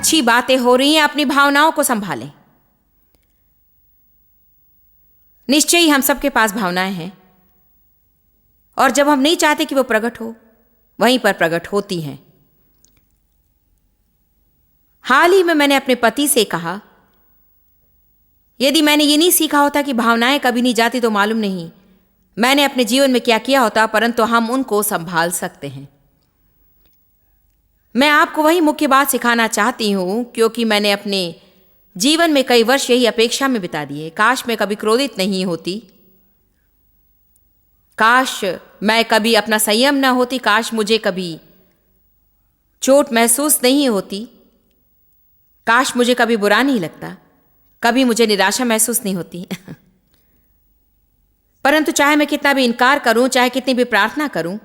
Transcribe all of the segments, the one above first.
अच्छी बातें हो रही हैं, अपनी भावनाओं को संभालें। निश्चय ही हम सबके पास भावनाएं हैं, और जब हम नहीं चाहते कि वो प्रकट हो, वहीं पर प्रकट होती हैं। हाल ही में मैंने अपने पति से कहा, यदि मैंने ये नहीं सीखा होता कि भावनाएं कभी नहीं जाती तो मालूम नहीं मैंने अपने जीवन में क्या किया होता, परंतु हम उनको संभाल सकते हैं। मैं आपको वही मुख्य बात सिखाना चाहती हूं, क्योंकि मैंने अपने जीवन में कई वर्ष यही अपेक्षा में बिता दिए। काश मैं कभी क्रोधित नहीं होती, काश मैं कभी अपना संयम न होती, काश मुझे कभी चोट महसूस नहीं होती, काश मुझे कभी बुरा नहीं लगता, कभी मुझे निराशा महसूस नहीं होती। परंतु चाहे मैं कितना भी इनकार करूं, चाहे कितनी भी प्रार्थना करूं,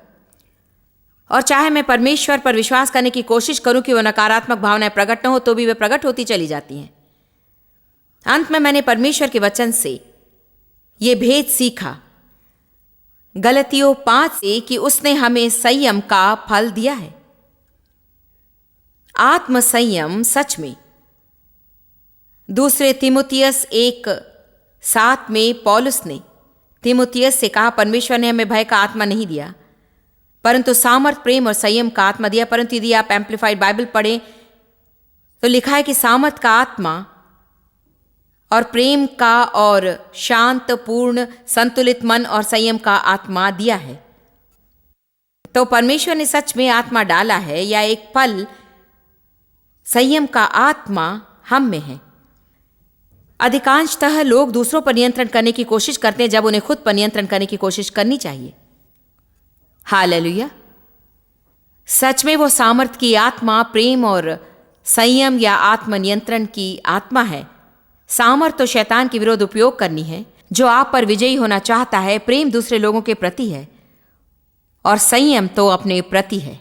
और चाहे मैं परमेश्वर पर विश्वास करने की कोशिश करूं कि वो नकारात्मक भावनाएं प्रकट न हो, तो भी वे प्रकट होती चली जाती हैं। अंत में मैंने परमेश्वर के वचन से ये भेद सीखा, गलतियों 5 से, कि उसने हमें संयम का फल दिया है। आत्म संयम सच में। दूसरे तीमुथियुस 1:7 में पौलुस ने तीमुथियुस से कहा, परमेश्वर ने हमें भय का आत्मा नहीं दिया, परंतु सामर्थ, प्रेम और संयम का आत्मा दिया। परंतु यदि आप एम्प्लीफाइड बाइबल पढ़ें तो लिखा है कि सामर्थ का आत्मा और प्रेम का और शांत, पूर्ण, संतुलित मन और संयम का आत्मा दिया है। तो परमेश्वर ने सच में आत्मा डाला है, या एक पल संयम का आत्मा हम में है। अधिकांशतः लोग दूसरों पर नियंत्रण करने की कोशिश करते हैं, जब उन्हें खुद पर नियंत्रण करने की कोशिश करनी चाहिए। हालेलुया। सच में वो सामर्थ की आत्मा प्रेम और संयम या आत्मनियंत्रण की आत्मा है। सामर्थ तो शैतान के विरोध उपयोग करनी है, जो आप पर विजयी होना चाहता है। प्रेम दूसरे लोगों के प्रति है, और संयम तो अपने प्रति है।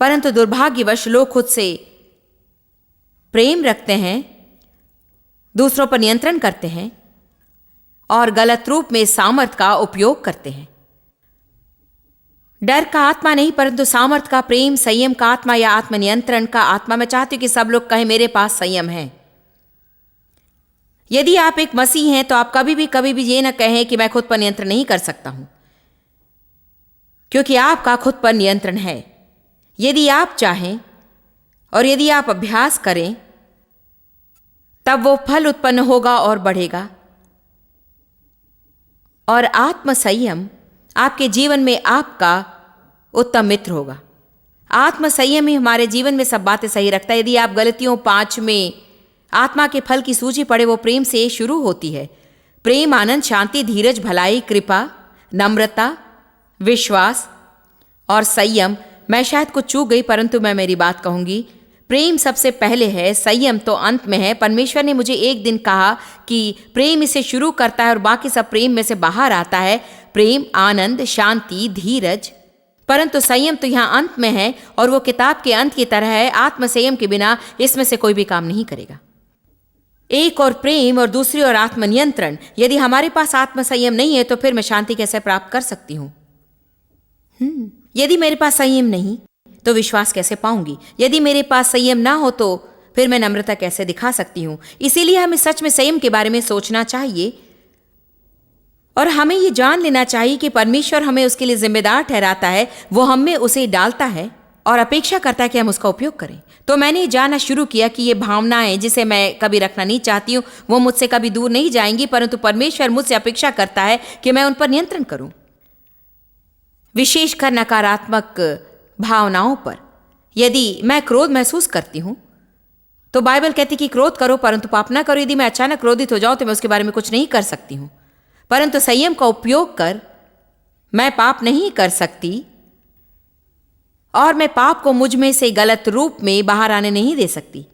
परंतु दुर्भाग्यवश लोग खुद से प्रेम रखते हैं, दूसरों पर नियंत्रण करते हैं, और गलत रूप में सामर्थ का उपयोग करते हैं। डर का आत्मा नहीं, परंतु सामर्थ का, प्रेम, संयम का आत्मा या आत्मनियंत्रण का आत्मा। मैं चाहती हूं कि सब लोग कहें, मेरे पास संयम है। यदि आप एक मसीह हैं तो आप कभी भी ये ना कहें कि मैं खुद पर नियंत्रण नहीं कर सकता हूं, क्योंकि आपका खुद पर नियंत्रण है। यदि आप चाहें और यदि आप अभ्यास करें, तब वो फल उत्पन्न होगा और बढ़ेगा। और आत्म संयम आपके जीवन में आपका उत्तम मित्र होगा। आत्म संयम ही हमारे जीवन में सब बातें सही रखता है। यदि आप गलतियों 5 में आत्मा के फल की सूची पढ़े, वो प्रेम से शुरू होती है। प्रेम, आनंद, शांति, धीरज, भलाई, कृपा, नम्रता, विश्वास और संयम। मैं शायद कुछ चूक गई, परंतु मैं मेरी बात कहूंगी। प्रेम सबसे पहले है, संयम तो अंत में है। परमेश्वर ने मुझे एक दिन कहा कि प्रेम इसे शुरू करता है और बाकी सब प्रेम में से बाहर आता है। प्रेम, आनंद, शांति, धीरज, परंतु संयम तो यहाँ अंत में है, और वो किताब के अंत की तरह है। आत्म संयम के बिना इसमें से कोई भी काम नहीं करेगा। एक और प्रेम और दूसरी और आत्मनियंत्रण। यदि हमारे पास आत्म संयम नहीं है तो फिर मैं शांति कैसे प्राप्त कर सकती हूँ? यदि मेरे पास संयम नहीं तो विश्वास कैसे पाऊंगी? यदि मेरे पास संयम ना हो तो फिर मैं नम्रता कैसे दिखा सकती हूँ? इसीलिए हमें सच में संयम के बारे में सोचना चाहिए, और हमें ये जान लेना चाहिए कि परमेश्वर हमें उसके लिए जिम्मेदार ठहराता है। वो हम में उसे डालता है और अपेक्षा करता है कि हम उसका उपयोग करें। तो मैंने ये जानना शुरू किया कि ये भावनाएं, जिसे मैं कभी रखना नहीं चाहती हूँ, वो मुझसे कभी दूर नहीं जाएंगी, परंतु परमेश्वर मुझसे अपेक्षा करता है कि मैं उन पर नियंत्रण करूं, विशेषकर नकारात्मक भावनाओं पर। यदि मैं क्रोध महसूस करती हूं तो बाइबल कहती कि क्रोध करो परंतु पाप ना करो। यदि मैं अचानक क्रोधित हो जाऊं तो मैं उसके बारे में कुछ नहीं कर सकती हूं, परंतु संयम का उपयोग कर मैं पाप नहीं कर सकती, और मैं पाप को मुझ में से गलत रूप में बाहर आने नहीं दे सकती।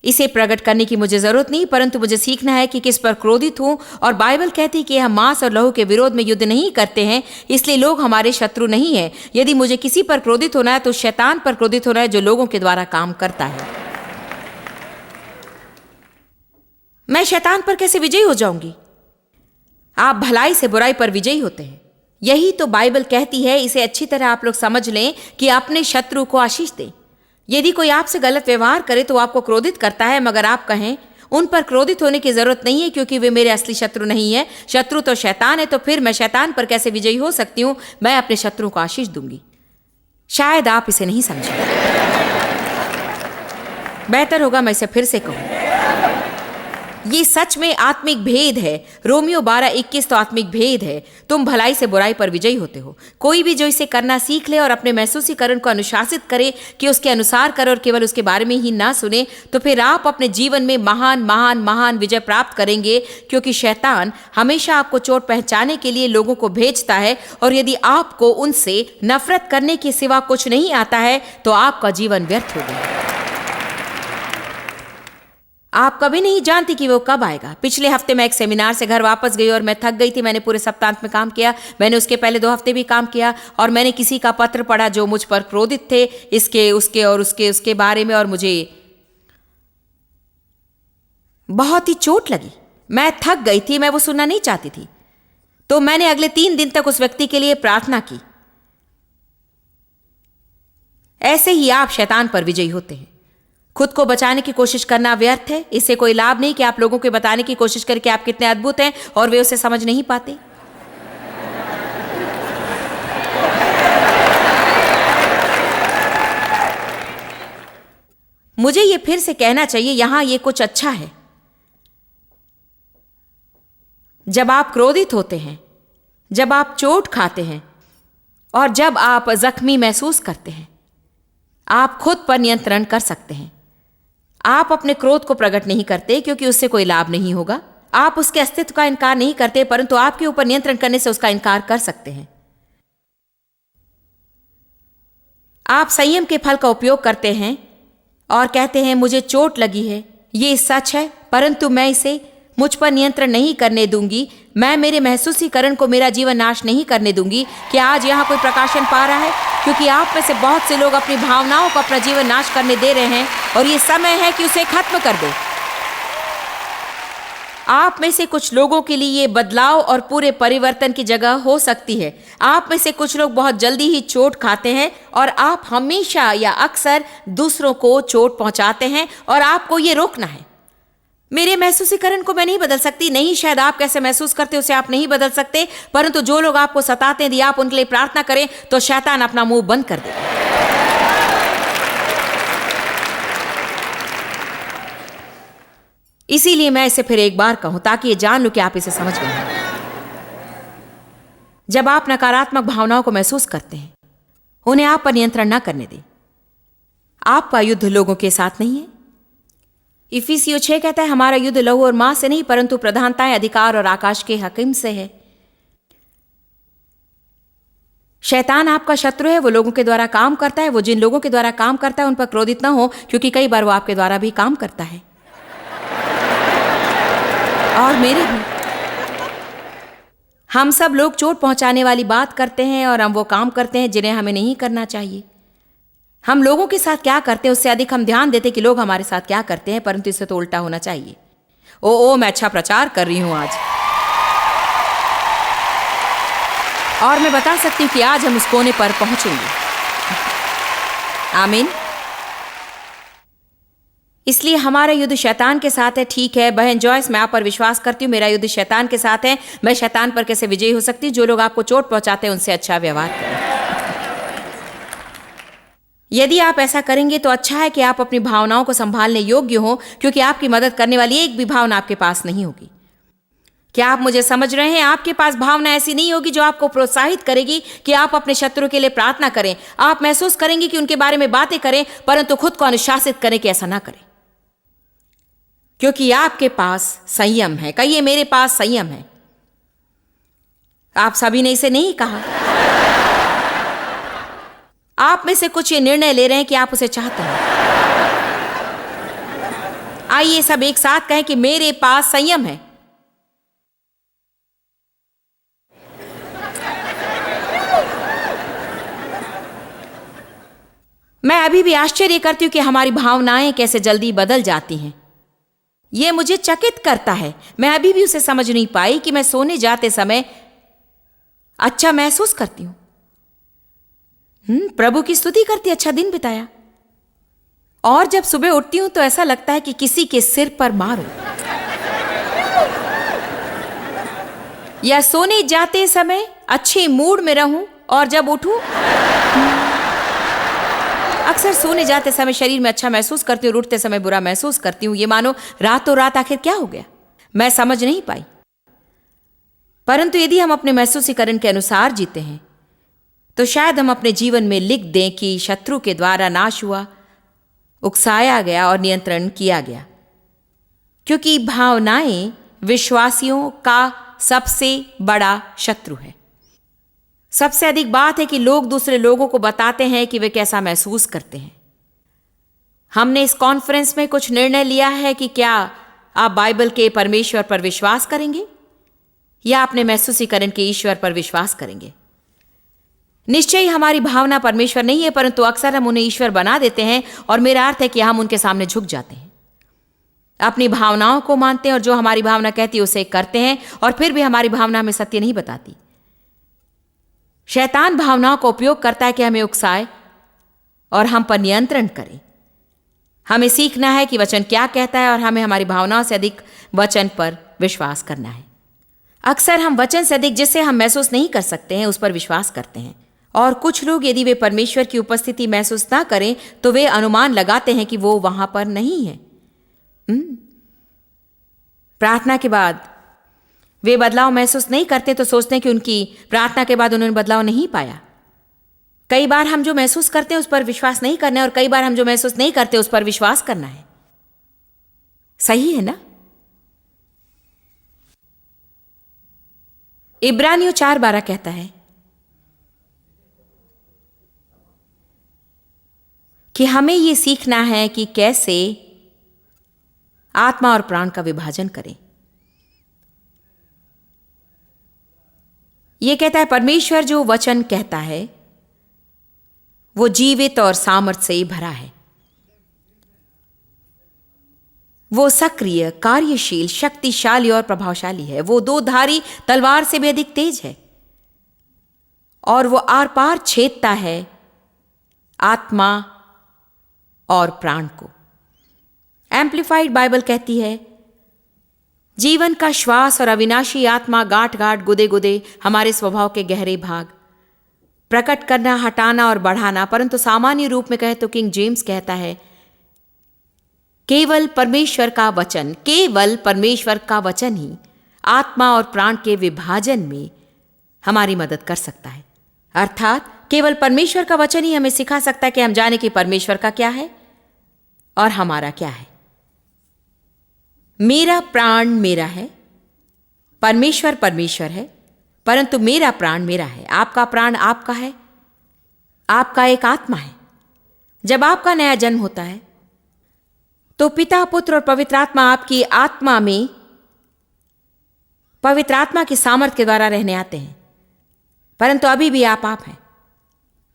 इसे प्रकट करने की मुझे जरूरत नहीं, परंतु मुझे सीखना है कि किस पर क्रोधित हूं। और बाइबल कहती है कि हम मांस और लहू के विरोध में युद्ध नहीं करते हैं, इसलिए लोग हमारे शत्रु नहीं है। यदि मुझे किसी पर क्रोधित होना है तो शैतान पर क्रोधित होना है, जो लोगों के द्वारा काम करता है। मैं शैतान पर कैसे विजयी हो जाऊंगी? आप भलाई से बुराई पर विजयी होते हैं। यही तो बाइबल कहती है। इसे अच्छी तरह आप लोग समझ लें कि अपने शत्रु को आशीष दें। यदि कोई आपसे गलत व्यवहार करे तो आपको क्रोधित करता है, मगर आप कहें उन पर क्रोधित होने की जरूरत नहीं है क्योंकि वे मेरे असली शत्रु नहीं है, शत्रु तो शैतान है, तो फिर मैं शैतान पर कैसे विजयी हो सकती हूं? मैं अपने शत्रु को आशीष दूंगी। शायद आप इसे नहीं समझे। बेहतर होगा मैं इसे फिर से कहूं। ये सच में आत्मिक भेद है। रोमियो 12:21 तो आत्मिक भेद है। तुम भलाई से बुराई पर विजयी होते हो। कोई भी जो इसे करना सीख ले और अपने महसूसीकरण को अनुशासित करे कि उसके अनुसार करे और केवल उसके बारे में ही ना सुने, तो फिर आप अपने जीवन में महान महान महान विजय प्राप्त करेंगे, क्योंकि शैतान हमेशा आपको चोट पहुंचाने के लिए लोगों को भेजता है, और यदि आपको उनसे नफरत करने के सिवा कुछ नहीं आता है तो आपका जीवन व्यर्थ हो गया। आप कभी नहीं जानती कि वो कब आएगा। पिछले हफ्ते मैं एक सेमिनार से घर वापस गई और मैं थक गई थी। मैंने पूरे सप्ताहांत में काम किया। मैंने उसके पहले 2 हफ्ते भी काम किया, और मैंने किसी का पत्र पढ़ा जो मुझ पर क्रोधित थे, इसके उसके और उसके बारे में, और मुझे बहुत ही चोट लगी। मैं थक गई थी, मैं वो सुनना नहीं चाहती थी। तो मैंने अगले 3 दिन तक उस व्यक्ति के लिए प्रार्थना की। ऐसे ही आप शैतान पर विजयी होते हैं। खुद को बचाने की कोशिश करना व्यर्थ है। इससे कोई लाभ नहीं कि आप लोगों को बताने की कोशिश करके आप कितने अद्भुत हैं और वे उसे समझ नहीं पाते। मुझे ये फिर से कहना चाहिए, यहां ये कुछ अच्छा है। जब आप क्रोधित होते हैं, जब आप चोट खाते हैं और जब आप जख्मी महसूस करते हैं, आप खुद पर नियंत्रण कर सकते हैं। आप अपने क्रोध को प्रकट नहीं करते क्योंकि उससे कोई लाभ नहीं होगा। आप उसके अस्तित्व का इनकार नहीं करते, परंतु आपके ऊपर नियंत्रण करने से उसका इनकार कर सकते हैं। आप संयम के फल का उपयोग करते हैं और कहते हैं मुझे चोट लगी है, ये सच है, परंतु मैं इसे मुझ पर नियंत्रण नहीं करने दूंगी। मैं मेरे महसूसीकरण को मेरा जीवन नाश नहीं करने दूंगी। क्या आज यहां कोई प्रकाशन पा रहा है? क्योंकि आप में से बहुत से लोग अपनी भावनाओं को अपना जीवन नाश करने दे रहे हैं, और ये समय है कि उसे खत्म कर दो। आप में से कुछ लोगों के लिए ये बदलाव और पूरे परिवर्तन की जगह हो सकती है। आप में से कुछ लोग बहुत जल्दी ही चोट खाते हैं और आप हमेशा या अक्सर दूसरों को चोट पहुंचाते हैं, और आपको ये रोकना है। मेरे महसूसीकरण को मैं नहीं बदल सकती। नहीं, शायद आप कैसे महसूस करते उसे आप नहीं बदल सकते, परंतु जो लोग आपको सताते हैं, यदि आप उनके लिए प्रार्थना करें तो शैतान अपना मुंह बंद कर दे। इसीलिए मैं इसे फिर एक बार कहूं ताकि ये जान लो कि आप इसे समझ गए हैं। जब आप नकारात्मक भावनाओं को महसूस करते हैं, उन्हें आप पर नियंत्रण न करने दें। आपका युद्ध लोगों के साथ नहीं है। इफिसियों 6 कहता है हमारा युद्ध लहू और मांस से नहीं, परंतु प्रधानताएं, अधिकार और आकाश के हकीम से है। शैतान आपका शत्रु है। वो लोगों के द्वारा काम करता है। वो जिन लोगों के द्वारा काम करता है उन पर क्रोधित ना हो, क्योंकि कई बार वो आपके द्वारा भी काम करता है, और मेरे भी। हम सब लोग चोट पहुंचाने वाली बात करते हैं और हम वो काम करते हैं जिन्हें हमें नहीं करना चाहिए। हम लोगों के साथ क्या करते हैं उससे अधिक हम ध्यान देते कि लोग हमारे साथ क्या करते हैं, परंतु इससे तो उल्टा होना चाहिए। ओ मैं अच्छा प्रचार कर रही हूं आज, और मैं बता सकती हूं कि आज हम उस कोने पर पहुंचेंगे। आमीन। इसलिए हमारा युद्ध शैतान के साथ है। ठीक है बहन जॉयस, मैं आप पर विश्वास करती हूँ, मेरा युद्ध शैतान के साथ है। मैं शैतान पर कैसे विजयी हो सकती हूँ? जो लोग आपको चोट पहुंचाते हैं उनसे अच्छा व्यवहार करें। यदि आप ऐसा करेंगे तो अच्छा है कि आप अपनी भावनाओं को संभालने योग्य हो, क्योंकि आपकी मदद करने वाली एक भी भावना आपके पास नहीं होगी। क्या आप मुझे समझ रहे हैं? आपके पास भावना ऐसी नहीं होगी जो आपको प्रोत्साहित करेगी कि आप अपने शत्रु के लिए प्रार्थना करें। आप महसूस करेंगे कि उनके बारे में बातें करें, परंतु खुद को अनुशासित करें कि ऐसा ना करें, क्योंकि आपके पास संयम है। कहिए मेरे पास संयम है। आप सभी ने इसे नहीं कहा। आप में से कुछ ये निर्णय ले रहे हैं कि आप उसे चाहते हैं। आइए सब एक साथ कहें कि मेरे पास संयम है। मैं अभी भी आश्चर्य करती हूं कि हमारी भावनाएं कैसे जल्दी बदल जाती हैं। यह मुझे चकित करता है। मैं अभी भी उसे समझ नहीं पाई कि मैं सोने जाते समय अच्छा महसूस करती हूं, प्रभु की स्तुति करती, अच्छा दिन बिताया। और जब सुबह उठती हूं तो ऐसा लगता है कि किसी के सिर पर मारो। या सोने जाते समय अच्छे मूड में रहूं और जब उठूं, अक्सर सोने जाते समय शरीर में अच्छा महसूस करती हूँ, उठते समय बुरा महसूस करती हूँ। ये मानो रातों रात आखिर क्या हो गया, मैं समझ नहीं पाई। परंतु यदि हम अपने महसूसीकरण के अनुसार जीते हैं तो शायद हम अपने जीवन में लिख दें कि शत्रु के द्वारा नाश हुआ, उकसाया गया और नियंत्रण किया गया, क्योंकि भावनाएं विश्वासियों का सबसे बड़ा शत्रु है। सबसे अधिक बात है कि लोग दूसरे लोगों को बताते हैं कि वे कैसा महसूस करते हैं। हमने इस कॉन्फ्रेंस में कुछ निर्णय लिया है कि क्या आप बाइबल के परमेश्वर पर विश्वास करेंगे या अपने महसूसीकरण के ईश्वर पर विश्वास करेंगे। निश्चय ही हमारी भावना परमेश्वर नहीं है, परंतु अक्सर हम उन्हें ईश्वर बना देते हैं और मेरा अर्थ है कि हम उनके सामने झुक जाते हैं, अपनी भावनाओं को मानते हैं और जो हमारी भावना कहती है उसे करते हैं, और फिर भी हमारी भावना हमें सत्य नहीं बताती। शैतान भावनाओं का उपयोग करता है कि हमें उकसाए और हम पर नियंत्रण करे। हमें सीखना है कि वचन क्या कहता है और हमें हमारी भावनाओं से अधिक वचन पर विश्वास करना है। अक्सर हम वचन से अधिक जिसे हम महसूस नहीं कर सकते हैं उस पर विश्वास करते हैं, और कुछ लोग यदि वे परमेश्वर की उपस्थिति महसूस ना करें तो वे अनुमान लगाते हैं कि वो वहां पर नहीं है। प्रार्थना के बाद वे बदलाव महसूस नहीं करते तो सोचते हैं कि उनकी प्रार्थना के बाद उन्होंने बदलाव नहीं पाया। कई बार हम जो महसूस करते हैं उस पर विश्वास नहीं करना है और कई बार हम जो महसूस नहीं करते उस पर विश्वास करना है। सही है ना? इब्रानियों 4:12 कहता है कि हमें यह सीखना है कि कैसे आत्मा और प्राण का विभाजन करें। यह कहता है परमेश्वर जो वचन कहता है वो जीवित और सामर्थ से ही भरा है। वो सक्रिय, कार्यशील, शक्तिशाली और प्रभावशाली है। वो दो धारी तलवार से भी अधिक तेज है और वो आर पार छेदता है आत्मा और प्राण को। एम्प्लीफाइड बाइबल कहती है जीवन का श्वास और अविनाशी आत्मा गांठ गांठ, गुदे गुदे, हमारे स्वभाव के गहरे भाग प्रकट करना, हटाना और बढ़ाना। परंतु सामान्य रूप में कहे तो किंग जेम्स कहता है केवल परमेश्वर का वचन, केवल परमेश्वर का वचन ही आत्मा और प्राण के विभाजन में हमारी मदद कर सकता है। अर्थात केवल परमेश्वर का वचन ही हमें सिखा सकता है कि हम जाने कि परमेश्वर का क्या है और हमारा क्या है। मेरा प्राण मेरा है, परमेश्वर परमेश्वर है, परंतु मेरा प्राण मेरा है। आपका प्राण आपका है, आपका एक आत्मा है। जब आपका नया जन्म होता है तो पिता, पुत्र और पवित्र आत्मा आपकी आत्मा में पवित्र आत्मा की सामर्थ्य के द्वारा रहने आते हैं, परंतु अभी भी आप हैं।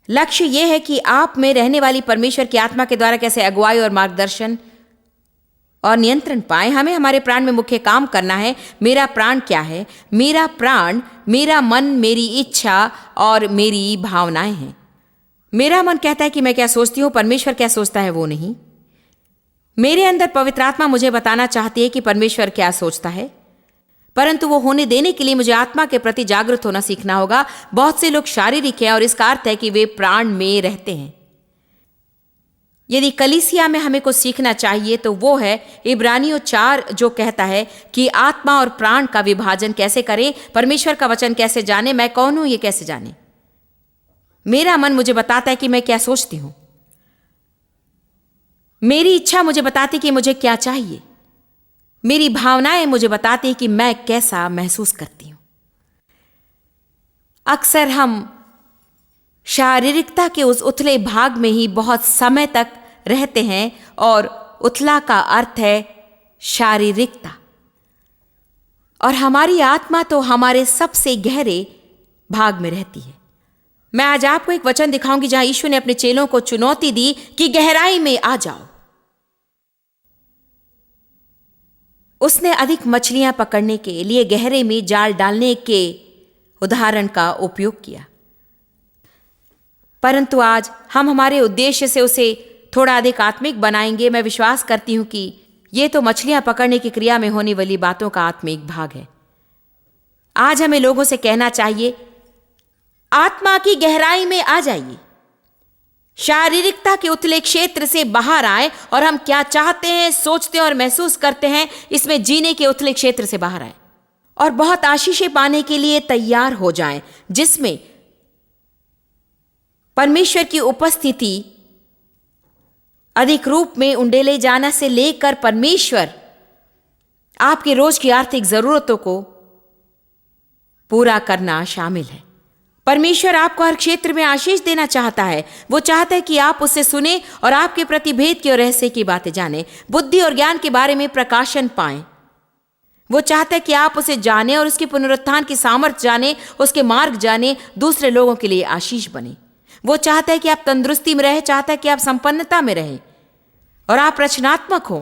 लक्ष्य यह है कि आप में रहने वाली परमेश्वर की आत्मा के द्वारा कैसे अगुवाई और मार्गदर्शन और नियंत्रण पाए। हमें हमारे प्राण में मुख्य काम करना है। मेरा प्राण क्या है? मेरा प्राण मेरा मन, मेरी इच्छा और मेरी भावनाएं हैं। मेरा मन कहता है कि मैं क्या सोचती हूं, परमेश्वर क्या सोचता है वो नहीं। मेरे अंदर पवित्र आत्मा मुझे बताना चाहती है कि परमेश्वर क्या सोचता है, परंतु वो होने देने के लिए मुझे आत्मा के प्रति जागरूक होना सीखना होगा। बहुत से लोग शारीरिक हैं और इसका अर्थ है कि वे प्राण में रहते हैं। यदि कलीसिया में हमें कुछ सीखना चाहिए तो वो है इब्रानियों 4 जो कहता है कि आत्मा और प्राण का विभाजन कैसे करें, परमेश्वर का वचन कैसे जाने, मैं कौन हूं ये कैसे जाने। मेरा मन मुझे बताता है कि मैं क्या सोचती हूं, मेरी इच्छा मुझे बताती कि मुझे क्या चाहिए, मेरी भावनाएं मुझे बताती हैं कि मैं कैसा महसूस करती हूं। अक्सर हम शारीरिकता के उस उथले भाग में ही बहुत समय तक रहते हैं और उथला का अर्थ है शारीरिकता, और हमारी आत्मा तो हमारे सबसे गहरे भाग में रहती है। मैं आज आपको एक वचन दिखाऊंगी जहां यीशु ने अपने चेलों को चुनौती दी कि गहराई में आ जाओ। उसने अधिक मछलियां पकड़ने के लिए गहरे में जाल डालने के उदाहरण का उपयोग किया, परंतु आज हम हमारे उद्देश्य से उसे थोड़ा अधिक आत्मिक बनाएंगे। मैं विश्वास करती हूं कि ये तो मछलियां पकड़ने की क्रिया में होने वाली बातों का आत्मिक भाग है। आज हमें लोगों से कहना चाहिए, आत्मा की गहराई में आ जाइए, शारीरिकता के उथले क्षेत्र से बाहर आए और हम क्या चाहते हैं, सोचते हैं और महसूस करते हैं, इसमें जीने के उथले क्षेत्र से बाहर आए और बहुत आशीषें पाने के लिए तैयार हो जाएं, जिसमें परमेश्वर की उपस्थिति अधिक रूप में उंडेले जाना से लेकर परमेश्वर आपके रोज की आर्थिक जरूरतों को पूरा करना शामिल है। परमेश्वर आपको हर क्षेत्र में आशीष देना चाहता है। वो चाहता है कि आप उससे सुने और आपके प्रति भेद की और रहस्य की बातें जाने, बुद्धि और ज्ञान के बारे में प्रकाशन पाएं। वो चाहता है कि आप उसे जाने और उसके पुनरुत्थान की सामर्थ्य जाने, उसके मार्ग जाने, दूसरे लोगों के लिए आशीष बने। वो चाहता है कि आप तंदुरुस्ती में रहें, चाहता है कि आप संपन्नता में रहें और आप रचनात्मक हो,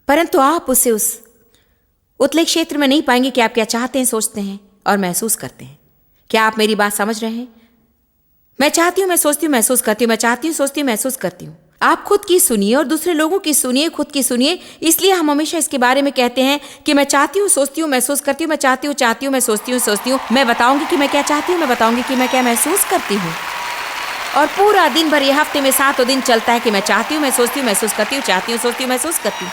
परंतु आप उसे उस उतले क्षेत्र में नहीं पाएंगे कि आप क्या चाहते हैं, सोचते हैं और महसूस करते हैं। क्या आप मेरी बात समझ रहे हैं? मैं चाहती हूं, मैं सोचती हूं, महसूस करती हूं, मैं चाहती हूं, सोचती हूं, महसूस करती हूं। आप खुद की सुनिए और दूसरे लोगों की सुनिए, खुद की सुनिए। इसलिए हम हमेशा इसके बारे में कहते हैं कि मैं चाहती हूं, सोचती हूं, महसूस करती हूं, मैं चाहती हूं, मैं सोचती हूं। मैं बताऊंगी कि मैं क्या चाहती हूं, मैं बताऊंगी कि मैं क्या महसूस करती हूं। और पूरा दिन भर, ये हफ्ते में 7 दिन चलता है कि मैं चाहती हूं, मैं सोचती हूं, महसूस करती हूं, चाहती हूं, सोचती हूं, महसूस करती हूं।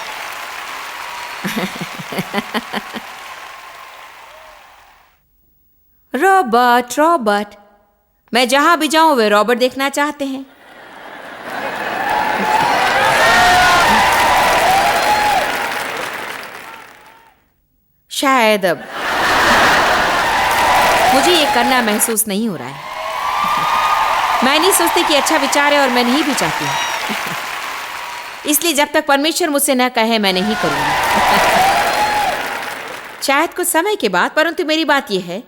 रॉबर्ट, मैं जहां भी जाऊं वे रॉबर्ट देखना चाहते हैं। शायद अब मुझे ये करना महसूस नहीं हो रहा है। मैं नहीं सोचती कि अच्छा विचार है और मैं नहीं भी चाहती हूं। इसलिए जब तक परमेश्वर मुझसे न कहे मैं नहीं करूंगी। शायद कुछ समय के बाद, परंतु मेरी बात यह है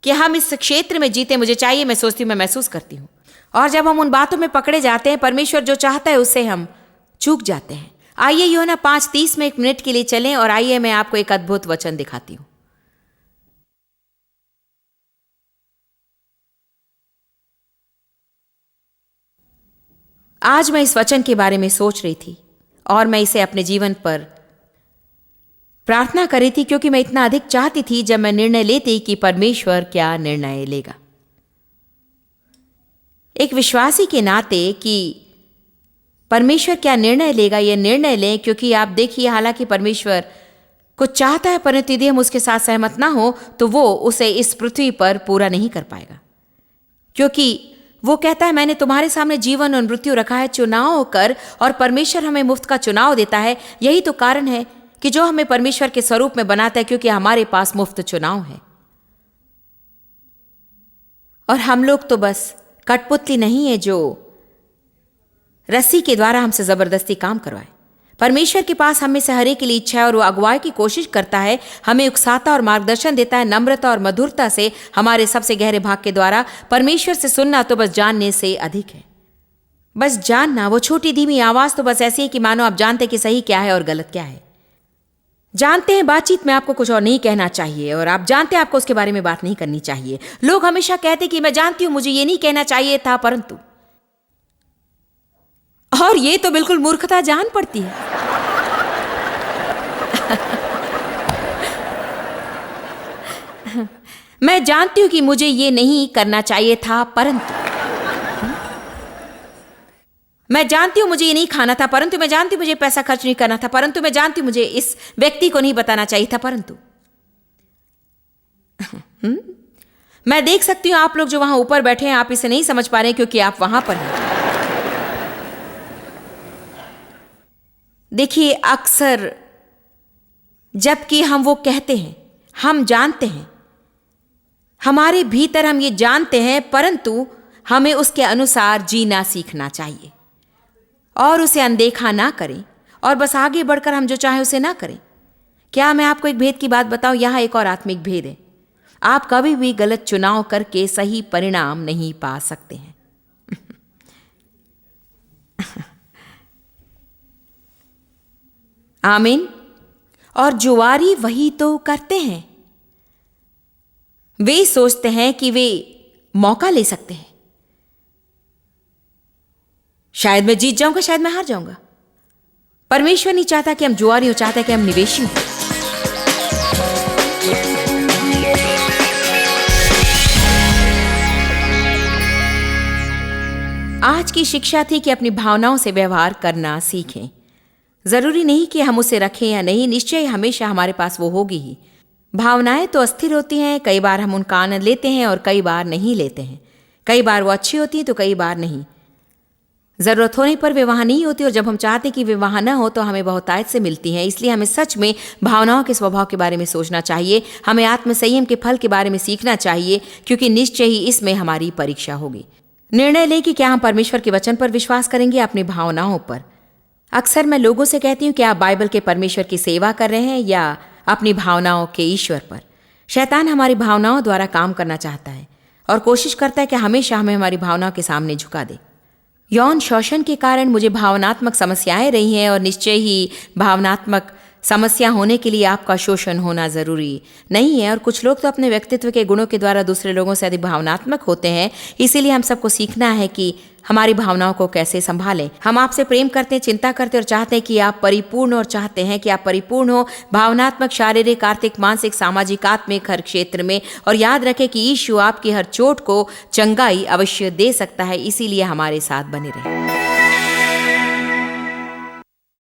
कि हम इस क्षेत्र में जीते। मुझे चाहिए, मैं सोचती हूं, मैं महसूस करती हूं। और जब हम उन बातों में पकड़े जाते हैं, परमेश्वर जो चाहता है उससे हम चूक जाते हैं। आइए यूहन्ना 5:30 में 1 मिनट के लिए चलें और आइए मैं आपको एक अद्भुत वचन दिखाती हूं। आज मैं इस वचन के बारे में सोच रही थी और मैं इसे अपने जीवन पर प्रार्थना कर रही थी, क्योंकि मैं इतना अधिक चाहती थी जब मैं निर्णय लेती कि परमेश्वर क्या निर्णय लेगा। एक विश्वासी के नाते कि परमेश्वर क्या निर्णय लेगा, यह निर्णय लें, क्योंकि आप देखिए, हालांकि परमेश्वर कुछ चाहता है, परंतु यदि हम उसके साथ सहमत ना हो तो वो उसे इस पृथ्वी पर पूरा नहीं कर पाएगा। क्योंकि वो कहता है, मैंने तुम्हारे सामने जीवन और मृत्यु रखा है, चुनाव कर। और परमेश्वर हमें मुफ्त का चुनाव देता है। यही तो कारण है कि जो हमें परमेश्वर के स्वरूप में बनाता है, क्योंकि हमारे पास मुफ्त चुनाव है। और हम लोग तो बस कठपुतली नहीं है जो रस्सी के द्वारा हमसे जबरदस्ती काम करवाए। परमेश्वर के पास हम में से हर एक के लिए इच्छा है और वो अगुवाई की कोशिश करता है, हमें उकसाता और मार्गदर्शन देता है, नम्रता और मधुरता से, हमारे सबसे गहरे भाग के द्वारा। परमेश्वर से सुनना तो बस जानने से अधिक है। बस जानना, वो छोटी धीमी आवाज तो बस ऐसी है कि मानो आप जानते कि सही क्या है और गलत क्या है। जानते हैं बातचीत में आपको कुछ और नहीं कहना चाहिए और आप जानते हैं आपको उसके बारे में बात नहीं करनी चाहिए। लोग हमेशा कहते कि मैं जानती हूं मुझे ये नहीं कहना चाहिए था, परंतु, और ये तो बिल्कुल मूर्खता जान पड़ती है। मैं जानती हूं कि मुझे ये नहीं करना चाहिए था, परंतु मैं जानती हूं मुझे ये नहीं खाना था, परंतु मैं जानती हूं मुझे पैसा खर्च नहीं करना था, परंतु मैं जानती हूं मुझे इस व्यक्ति को नहीं बताना चाहिए था, परंतु मैं देख सकती हूं आप लोग जो वहां ऊपर बैठे हैं, आप इसे नहीं समझ पा रहे हैं क्योंकि आप वहां पर हैं। देखिए, अक्सर जबकि हम वो कहते हैं, हम जानते हैं, हमारे भीतर हम ये जानते हैं, परंतु हमें उसके अनुसार जीना सीखना चाहिए और उसे अनदेखा ना करें और बस आगे बढ़कर हम जो चाहें उसे ना करें। क्या मैं आपको एक भेद की बात बताऊं? यहां एक और आत्मिक भेद है। आप कभी भी गलत चुनाव करके सही परिणाम नहीं पा सकते हैं। आमीन। और जुआरी वही तो करते हैं। वे सोचते हैं कि वे मौका ले सकते हैं, शायद मैं जीत जाऊंगा, शायद मैं हार जाऊंगा। परमेश्वर नहीं चाहता कि हम जुआरी हो, चाहता है कि हम निवेशी हों। आज की शिक्षा थी कि अपनी भावनाओं से व्यवहार करना सीखें। जरूरी नहीं कि हम उसे रखें या नहीं, निश्चय हमेशा हमारे पास वो होगी ही। भावनाएं तो अस्थिर होती हैं, कई बार हम उनका आनंद लेते हैं और कई बार नहीं लेते हैं। कई बार वो अच्छी होती हैं तो कई बार नहीं। जरूरत होने पर वे वहां नहीं होती और जब हम चाहते हैं कि वे वहां न हो तो हमें बहुतायत से मिलती हैं। इसलिए हमें सच में भावनाओं के स्वभाव के बारे में सोचना चाहिए। हमें आत्मसंयम के फल के बारे में सीखना चाहिए, क्योंकि निश्चय ही इसमें हमारी परीक्षा होगी। निर्णय लें कि क्या हम परमेश्वर के वचन पर विश्वास करेंगे या अपनी भावनाओं पर। अक्सर मैं लोगों से कहती हूँ कि आप बाइबल के परमेश्वर की सेवा कर रहे हैं या अपनी भावनाओं के ईश्वर पर। शैतान हमारी भावनाओं द्वारा काम करना चाहता है और कोशिश करता है कि हमेशा हमें हमारी भावनाओं के सामने झुका दे। यौन शोषण के कारण मुझे भावनात्मक समस्याएं रही हैं और निश्चय ही भावनात्मक समस्या होने के लिए आपका शोषण होना जरूरी नहीं है। और कुछ लोग तो अपने व्यक्तित्व के गुणों के द्वारा दूसरे लोगों से अधिक भावनात्मक होते हैं। इसीलिए हम सबको सीखना है कि हमारी भावनाओं को कैसे संभालें। हम आपसे प्रेम करते हैं, चिंता करते हैं और चाहते हैं कि आप परिपूर्ण और चाहते हैं कि आप परिपूर्ण हो भावनात्मक, शारीरिक, आर्थिक, मानसिक, सामाजिक, आत्मिक हर क्षेत्र में। और याद रखें कि यीशु आपकी हर चोट को चंगाई अवश्य दे सकता है। इसीलिए हमारे साथ बने रहें।